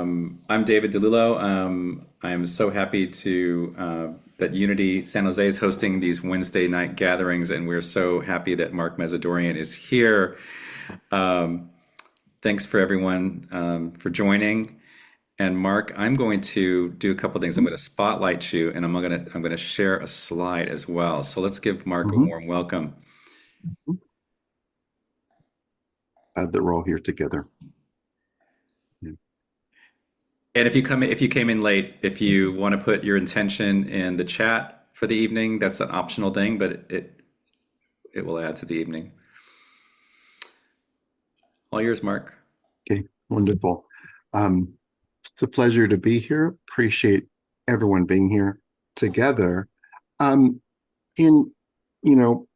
I'm David DiLullo. I am so happy to that Unity San Jose is hosting these Wednesday night gatherings, and we're so happy that Mark Mezadourian is here. Um, Thanks for everyone for joining. And Mark, I'm going to do a couple things. I'm going to spotlight you, and I'm going to share a slide as well. So let's give Mark a Mhm. warm welcome. Glad that we're all here together. Yeah. And if you came in late, if you want to put your intention in the chat for the evening, that's an optional thing, but it will add to the evening. All yours, Mark. Okay, wonderful. Um, it's a pleasure to be here. Appreciate everyone being here together. In you know,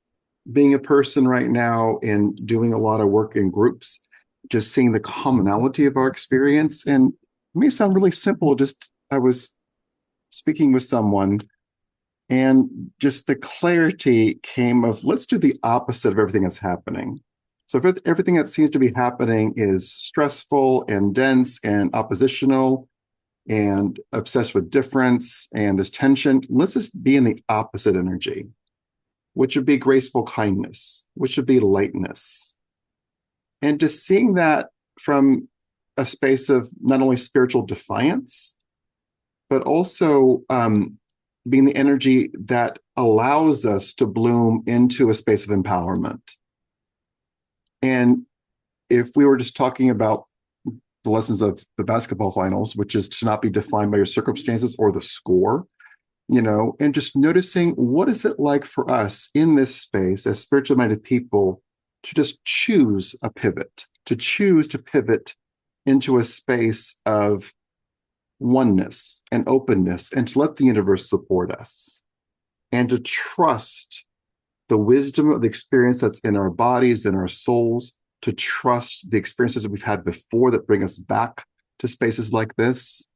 being a person right now and doing a lot of work in groups, just seeing the commonality of our experience, and it may sound really simple. Just I was speaking with someone, and just the clarity came of let's do the opposite of everything that's happening. So if everything that seems to be happening is stressful and dense and oppositional and obsessed with difference and this tension, let's just be in the opposite energy, which would be graceful kindness, which would be lightness. And just seeing that from a space of not only spiritual defiance, but also being the energy that allows us to bloom into a space of empowerment. And if we were just talking about the lessons of the basketball finals, which is to not be defined by your circumstances or the score, and just noticing what is it like for us in this space as spiritual minded people to just choose a pivot, to choose to pivot into a space of oneness and openness, and to let the universe support us, and to trust the wisdom of the experience that's in our bodies and our souls, to trust the experiences that we've had before that bring us back to spaces like this,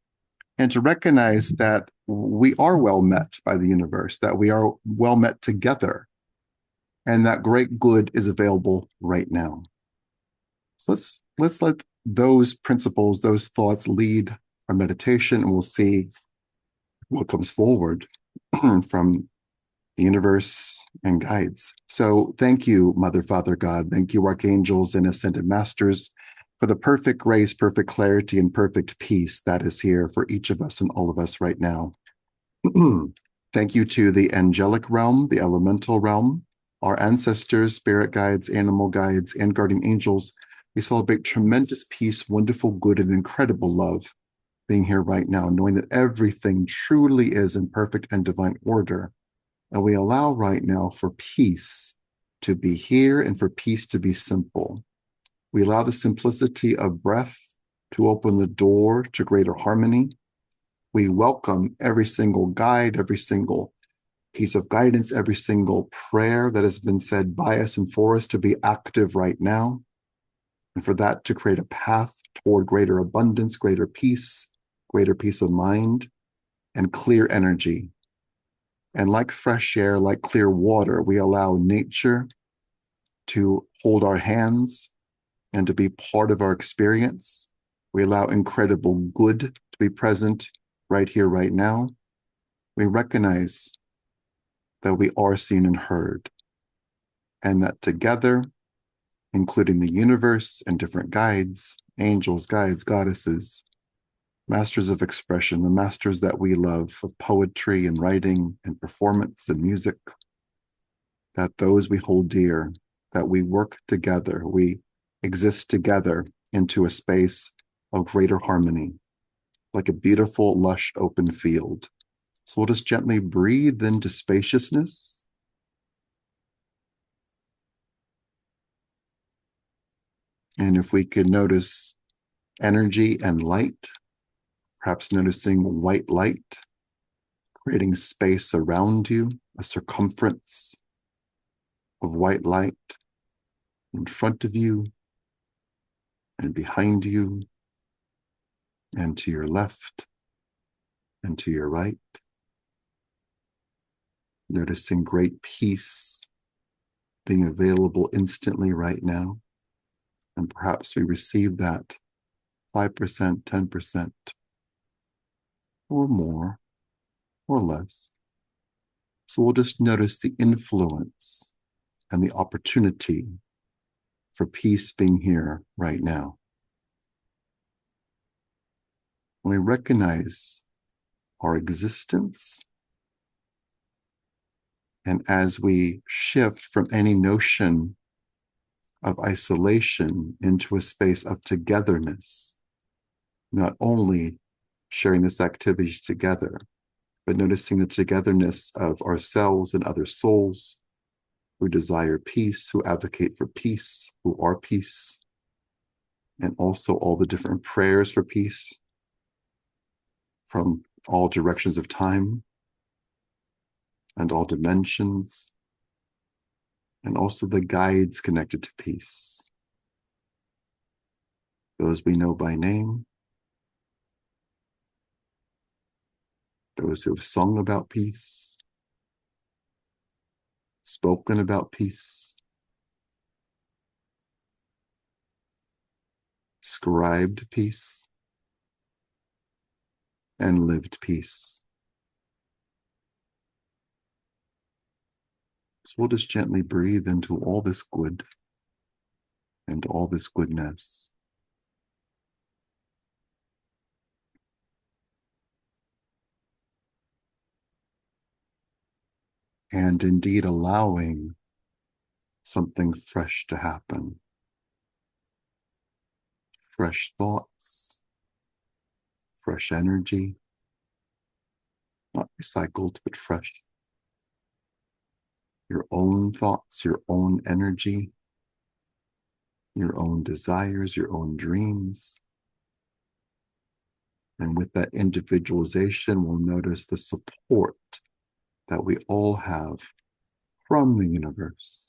and to recognize that we are well met by the universe, that we are well met together, and that great good is available right now. So let's let those principles, those thoughts lead our meditation, and we'll see what comes forward from the universe and guides. So thank you, Mother, Father, God. Thank you, archangels and ascended masters, for the perfect grace, perfect clarity, and perfect peace that is here for each of us and all of us right now. Thank you to the angelic realm, the elemental realm, our ancestors, spirit guides, animal guides, and guardian angels. We celebrate tremendous peace, wonderful good, and incredible love being here right now, knowing that everything truly is in perfect and divine order. And we allow right now for peace to be here and for peace to be simple. We allow the simplicity of breath to open the door to greater harmony. We welcome every single guide, every single piece of guidance, every single prayer that has been said by us and for us to be active right now. And for that to create a path toward greater abundance, greater peace of mind, and clear energy. And like fresh air, like clear water, we allow nature to hold our hands and to be part of our experience. We allow incredible good to be present right here, right now. We recognize that we are seen and heard, and that together, including the universe and different guides, angels, guides, goddesses, masters of expression, the masters that we love of poetry and writing and performance and music, that those we hold dear, that we work together, we exist together into a space of greater harmony, like a beautiful, lush, open field. So let us gently breathe into spaciousness. And if we could notice energy and light, perhaps noticing white light, creating space around you, a circumference of white light in front of you and behind you and to your left and to your right. Noticing great peace being available instantly right now. And perhaps we receive that 5%, 10%, or more, or less. So we'll just notice the influence and the opportunity for peace being here right now. When we recognize our existence, and as we shift from any notion of isolation into a space of togetherness, not only sharing this activity together, but noticing the togetherness of ourselves and other souls who desire peace, who advocate for peace, who are peace, and also all the different prayers for peace from all directions of time and all dimensions, and also the guides connected to peace. Those we know by name, those who have sung about peace, spoken about peace, scribed peace, and lived peace. So we'll just gently breathe into all this good and all this goodness. And indeed allowing something fresh to happen. Fresh thoughts, fresh energy, not recycled, but fresh. Your own thoughts, your own energy, your own desires, your own dreams. And with that individualization, we'll notice the support that we all have from the universe,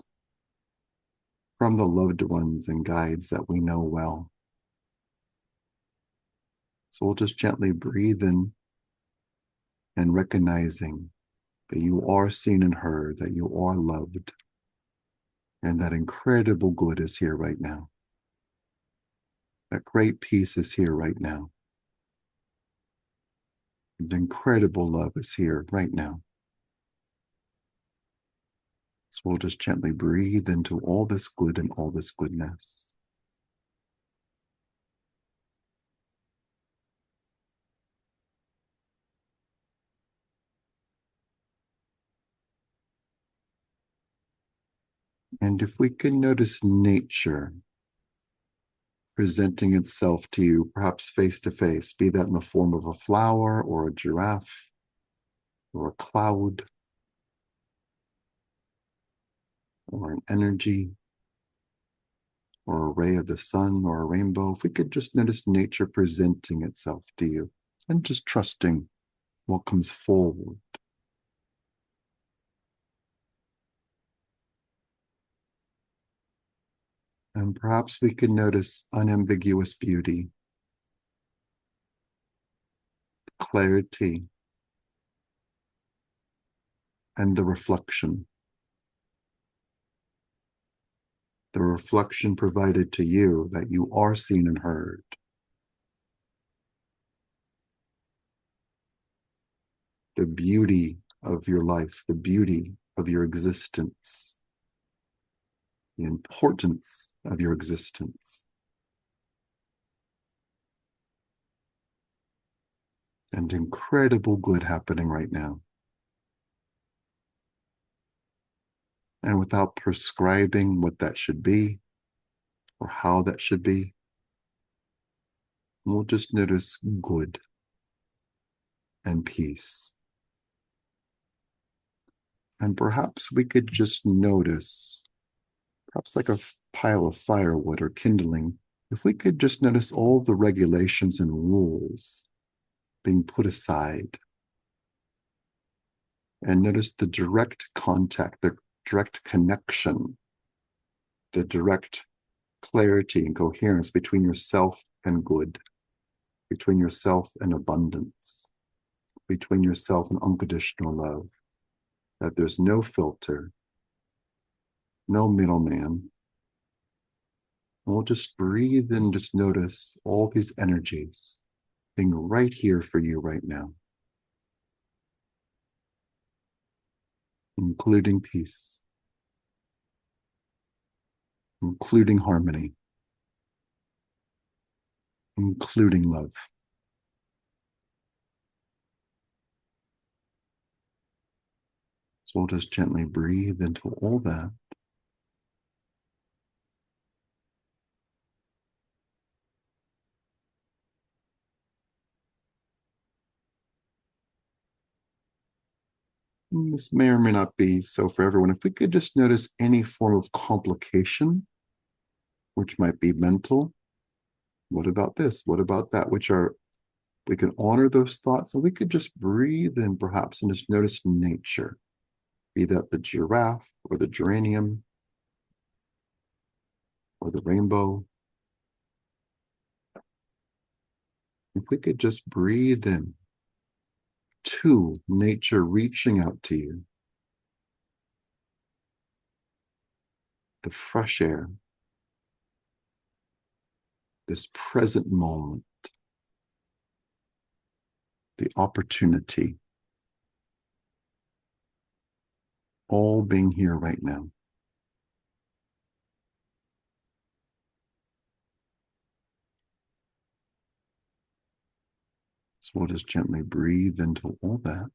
from the loved ones and guides that we know well. So we'll just gently breathe in and recognizing that you are seen and heard, that you are loved, and that incredible good is here right now. That great peace is here right now. And incredible love is here right now. So we'll just gently breathe into all this good and all this goodness. And if we can notice nature presenting itself to you, perhaps face to face, be that in the form of a flower or a giraffe or a cloud or an energy or a ray of the sun or a rainbow, if we could just notice nature presenting itself to you and just trusting what comes forward. And perhaps we can notice unambiguous beauty, clarity, and the reflection. The reflection provided to you that you are seen and heard. The beauty of your life, the beauty of your existence, the importance of your existence. And incredible good happening right now. And without prescribing what that should be or how that should be, we'll just notice good and peace. And perhaps we could just notice, perhaps like a pile of firewood or kindling, if we could just notice all the regulations and rules being put aside and notice the direct contact, the direct connection, the direct clarity and coherence between yourself and good, between yourself and abundance, between yourself and unconditional love, that there's no filter, no middleman, We'll just breathe and just notice all these energies being right here for you right now, including peace, including harmony, including love. So we'll just gently breathe into all that. And this may or may not be so for everyone. If we could just notice any form of complication, which might be mental. What about this? What about that? We can honor those thoughts, and we could just breathe in perhaps and just notice nature, be that the giraffe or the geranium or the rainbow. If we could just breathe in to nature reaching out to you, the fresh air, this present moment, the opportunity, all being here right now. So we'll just gently breathe into all that.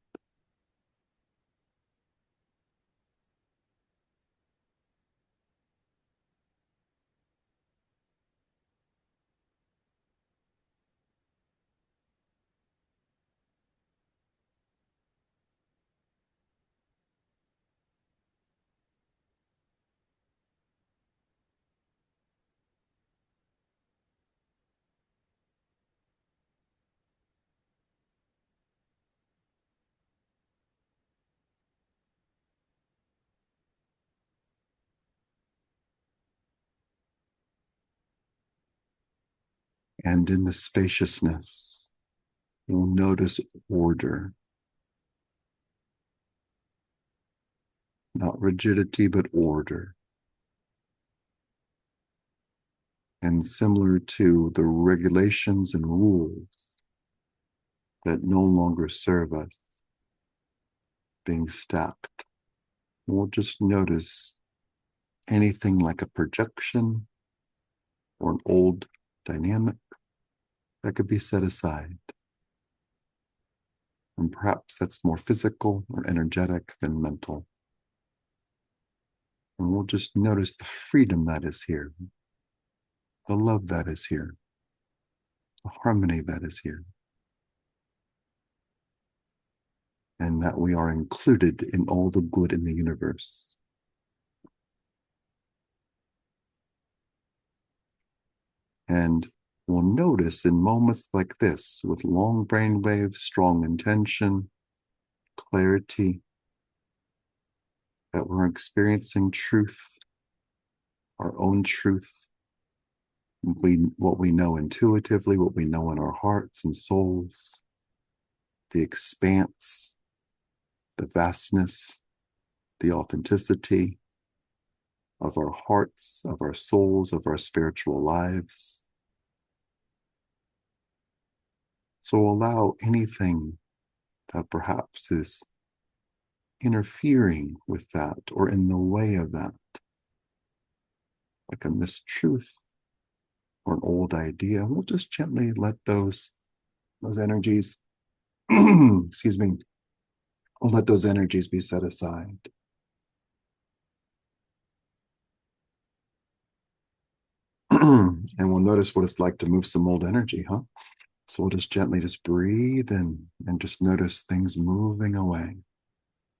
And in the spaciousness, you'll notice order, not rigidity, but order. And similar to the regulations and rules that no longer serve us being stacked, we'll just notice anything like a projection or an old dynamic that could be set aside. And perhaps that's more physical or energetic than mental. And we'll just notice the freedom that is here, the love that is here, the harmony that is here, and that we are included in all the good in the universe. And we'll notice in moments like this, with long brain waves, strong intention, clarity, that we're experiencing truth, our own truth, what we know intuitively, what we know in our hearts and souls, the expanse, the vastness, the authenticity of our hearts, of our souls, of our spiritual lives. So allow anything that perhaps is interfering with that or in the way of that, like a mistruth or an old idea, we'll just gently let those energies, excuse me, we'll let those energies be set aside. And we'll notice what it's like to move some old energy, huh? So we'll just gently just breathe in and just notice things moving away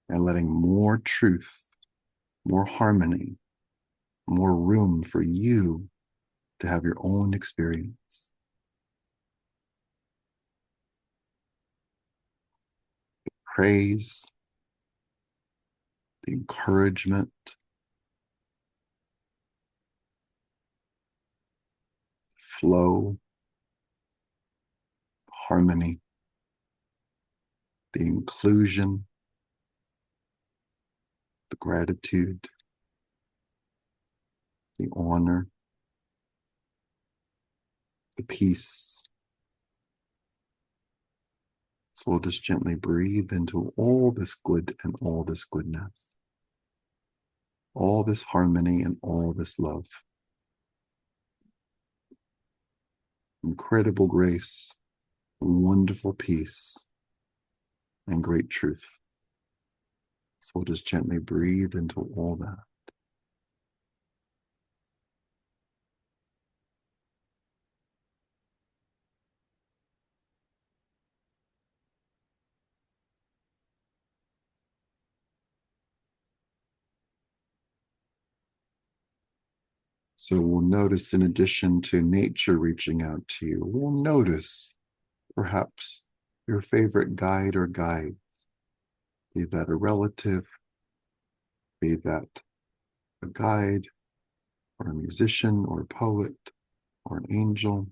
and letting more truth, more harmony, more room for you to have your own experience. Praise, the encouragement, flow, harmony, the inclusion, the gratitude, the honor, the peace. So we'll just gently breathe into all this good and all this goodness, all this harmony and all this love. Incredible grace, wonderful peace, and great truth. So we'll just gently breathe into all that. So we'll notice, in addition to nature reaching out to you, we'll notice perhaps your favorite guide or guides, be that a relative, be that a guide, or a musician, or a poet, or an angel,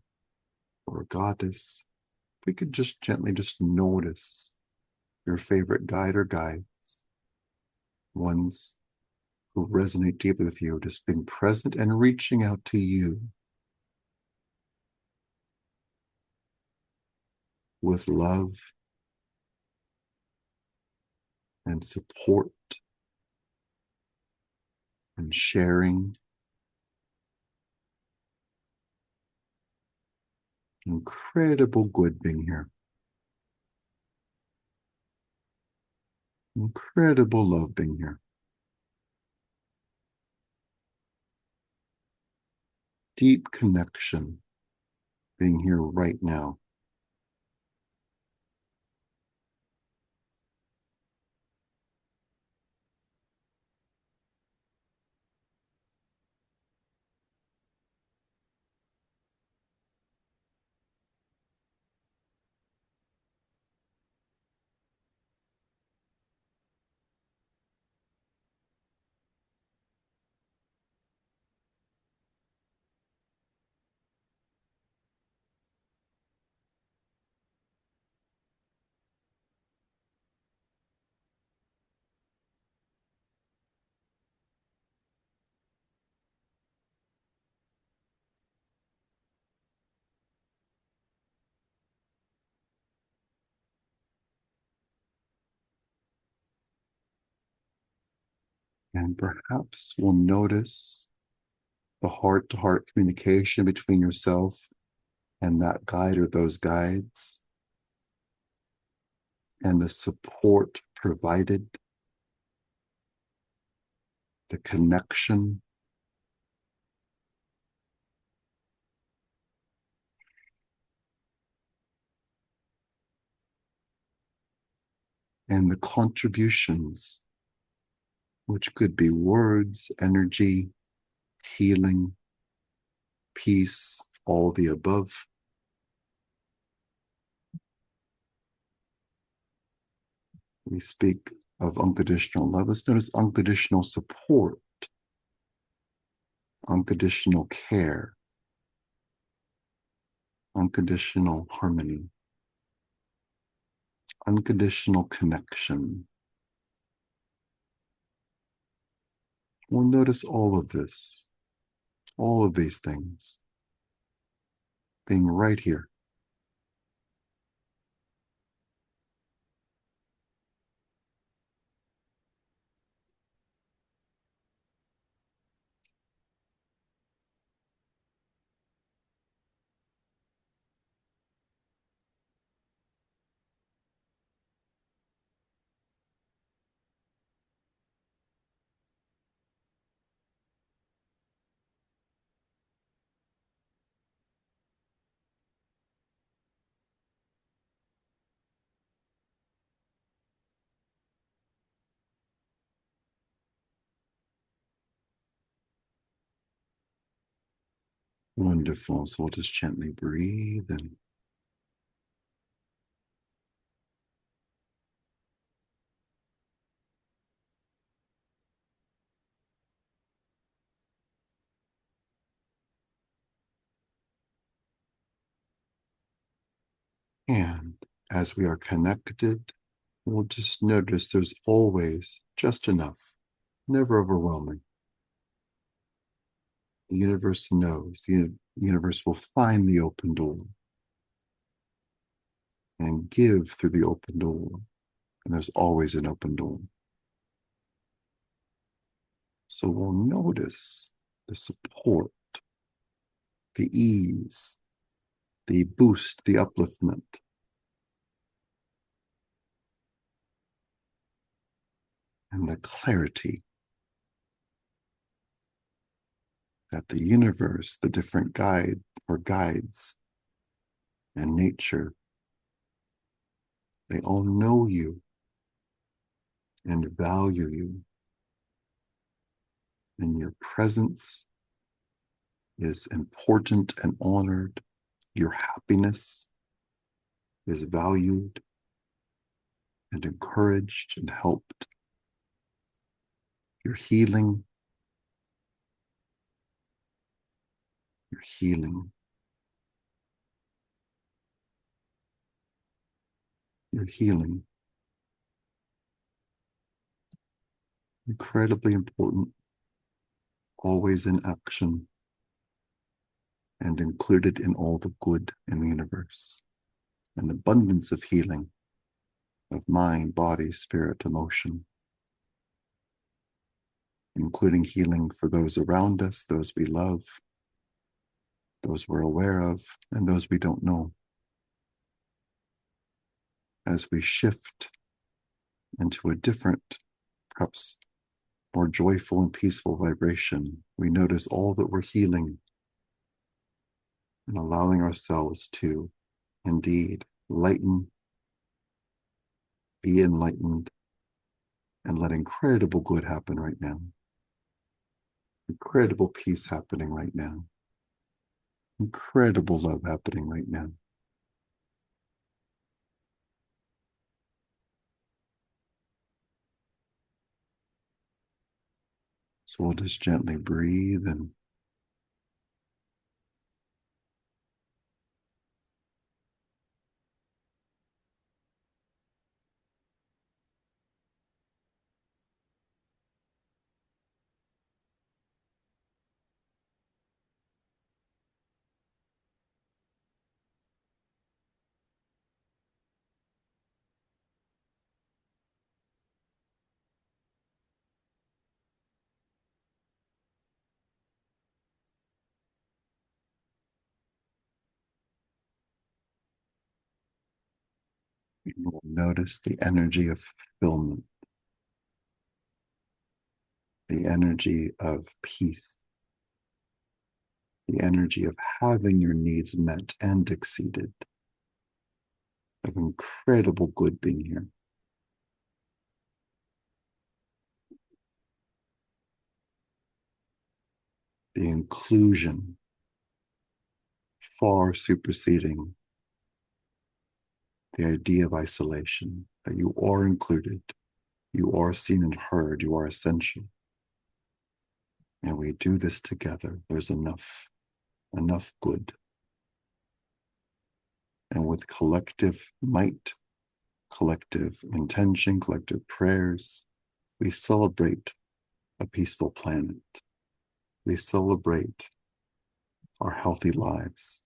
or a goddess. We could just gently just notice your favorite guide or guides, ones who resonate deeply with you, just being present and reaching out to you with love and support and sharing. Incredible good being here. Incredible love being here. Deep connection being here right now. And perhaps we'll notice the heart-to-heart communication between yourself and that guide or those guides, and the support provided, the connection, and the contributions, which could be words, energy, healing, peace, all the above. We speak of unconditional love. Let's notice unconditional support, unconditional care, unconditional harmony, unconditional connection. We'll notice all of this, all of these things being right here. Wonderful. So we'll just gently breathe in. And as we are connected, we'll just notice there's always just enough, never overwhelming. The universe knows, the The universe will find the open door and give through the open door. And there's always an open door. So we'll notice the support, the ease, the boost, the upliftment. And the clarity that the universe, the different guides, and nature, they all know you and value you. And your presence is important and honored. Your happiness is valued and encouraged and helped. Your healing, your healing, your healing. Incredibly important, always in action and included in all the good in the universe. An abundance of healing of mind, body, spirit, emotion, including healing for those around us, those we love, those we're aware of, and those we don't know. As we shift into a different, perhaps more joyful and peaceful vibration, we notice all that we're healing and allowing ourselves to indeed lighten, be enlightened, and let incredible good happen right now. Incredible peace happening right now. Incredible love happening right now. So we'll just gently breathe and we'll notice the energy of fulfillment, the energy of peace, the energy of having your needs met and exceeded, of incredible good being here. The inclusion far superseding the idea of isolation, that you are included, you are seen and heard, you are essential. And we do this together. There's enough good. And with collective might, collective intention, collective prayers, we celebrate a peaceful planet. We celebrate our healthy lives.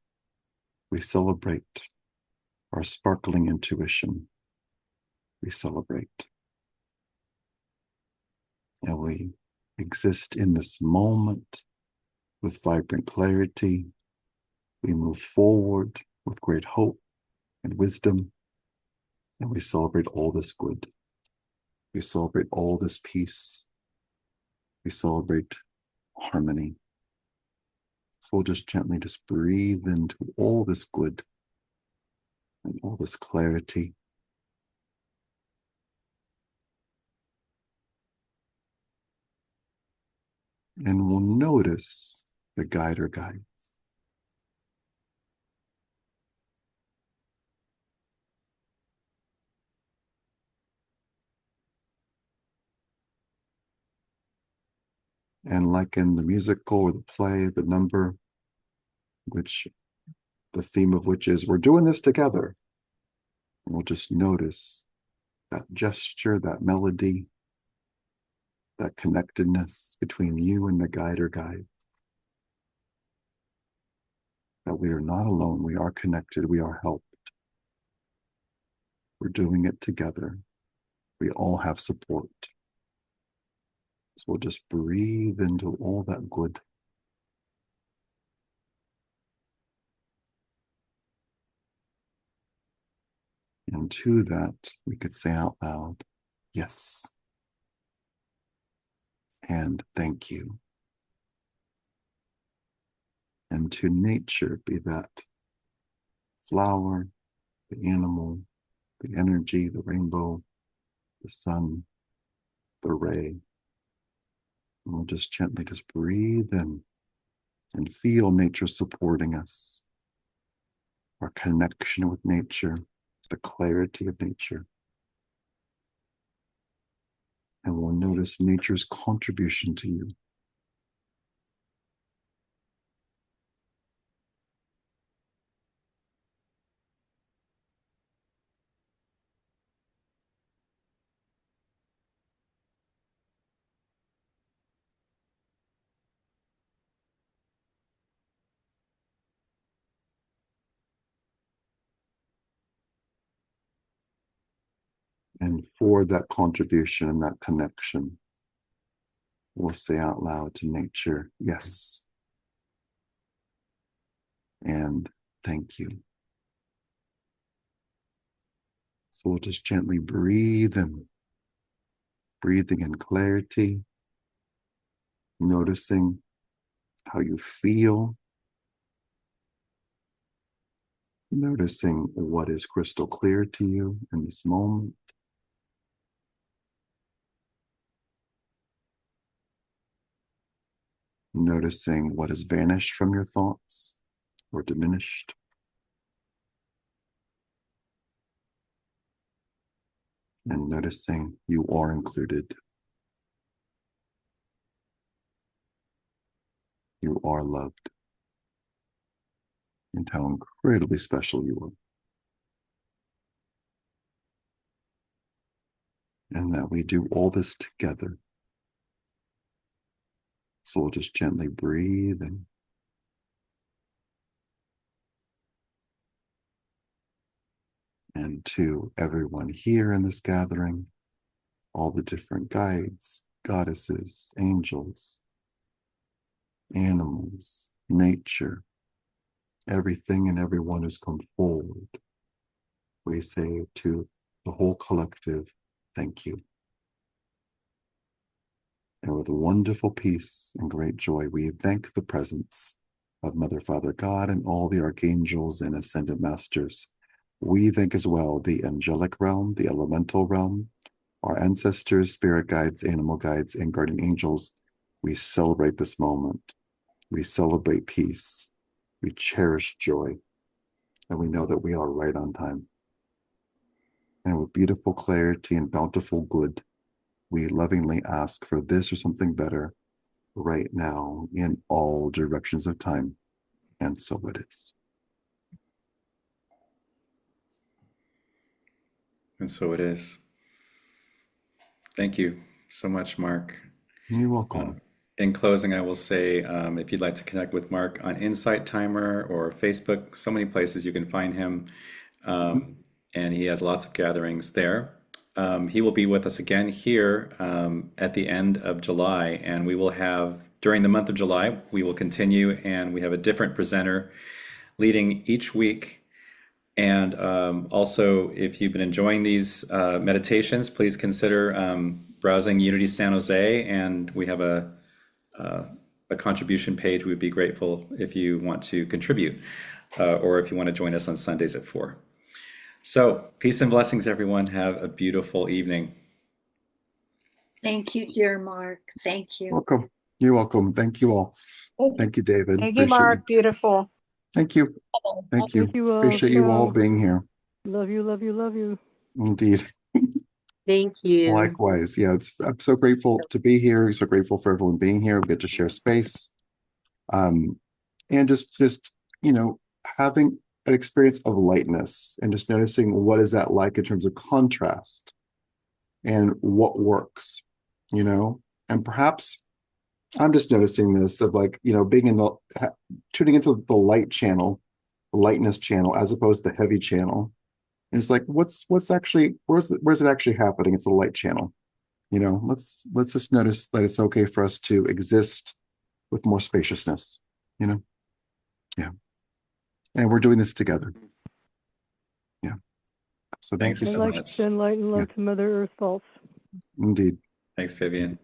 We celebrate our sparkling intuition. We celebrate. And we exist in this moment with vibrant clarity. We move forward with great hope and wisdom. And we celebrate all this good. We celebrate all this peace. We celebrate harmony. So we'll just gently just breathe into all this good and all this clarity. And we'll notice the guide or guides. And like in the musical or the play, the number, which the theme of which is we're doing this together. And we'll just notice that gesture, that melody, that connectedness between you and the guide or guide. that we are not alone. We are connected. We are helped. We're doing it together. We all have support. So we'll just breathe into all that good. And to that, we could say out loud, yes. And thank you. And to nature, be that flower, the animal, the energy, the rainbow, the sun, the ray. And we'll just gently just breathe in and feel nature supporting us, our connection with nature, the clarity of nature. And we'll notice nature's contribution to you. And for that contribution and that connection, we'll say out loud to nature, yes. And thank you. So we'll just gently breathe in, breathing in clarity, noticing how you feel, noticing what is crystal clear to you in this moment. Noticing what has vanished from your thoughts or diminished. And noticing you are included. You are loved. And how incredibly special you are. And that we do all this together. So we'll just gently breathe in. And to everyone here in this gathering, all the different guides, goddesses, angels, animals, nature, everything and everyone who's come forward, we say to the whole collective, thank you. And with wonderful peace and great joy, we thank the presence of Mother, Father, God, and all the archangels and ascended masters. We thank as well the angelic realm, the elemental realm, our ancestors, spirit guides, animal guides, and guardian angels. We celebrate this moment. We celebrate peace. We cherish joy. And we know that we are right on time. And with beautiful clarity and bountiful good, we lovingly ask for this or something better right now in all directions of time. And so it is. And so it is. Thank you so much, Mark. You're welcome. In closing, I will say if you'd like to connect with Mark on Insight Timer or Facebook, so many places you can find him. And he has lots of gatherings there. He will be with us again here at the end of July, and we will have, during the month of July, we will continue, and we have a different presenter leading each week. And also, if you've been enjoying these meditations, please consider browsing Unity San Jose, and we have a contribution page. We'd be grateful if you want to contribute or if you want to join us on Sundays at 4. So, peace and blessings, everyone. Have a beautiful evening. Thank you, dear Mark. Thank you. Welcome. You're welcome. Thank you all. Thank you, David. Thank you, Mark. Beautiful. Thank you. Thank you. Thank you, Appreciate you all being here. Love you, love you, love you. Indeed. Thank you. Likewise. Yeah, I'm so grateful to be here. So grateful for everyone being here. We get to share space. And just having an experience of lightness and just noticing what is that like in terms of contrast and what works, and perhaps I'm just noticing this of like, being in tuning into the light channel, the lightness channel, as opposed to the heavy channel. And it's like, what's actually, where's it actually happening? It's a light channel. Let's just notice that it's okay for us to exist with more spaciousness, you know? Yeah. And we're doing this together. Yeah. So thank Thanks you Send so so light, much. much. send light and love to Mother Earth False. Indeed. Thanks, Vivian.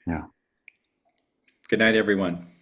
Yeah. Good night, everyone.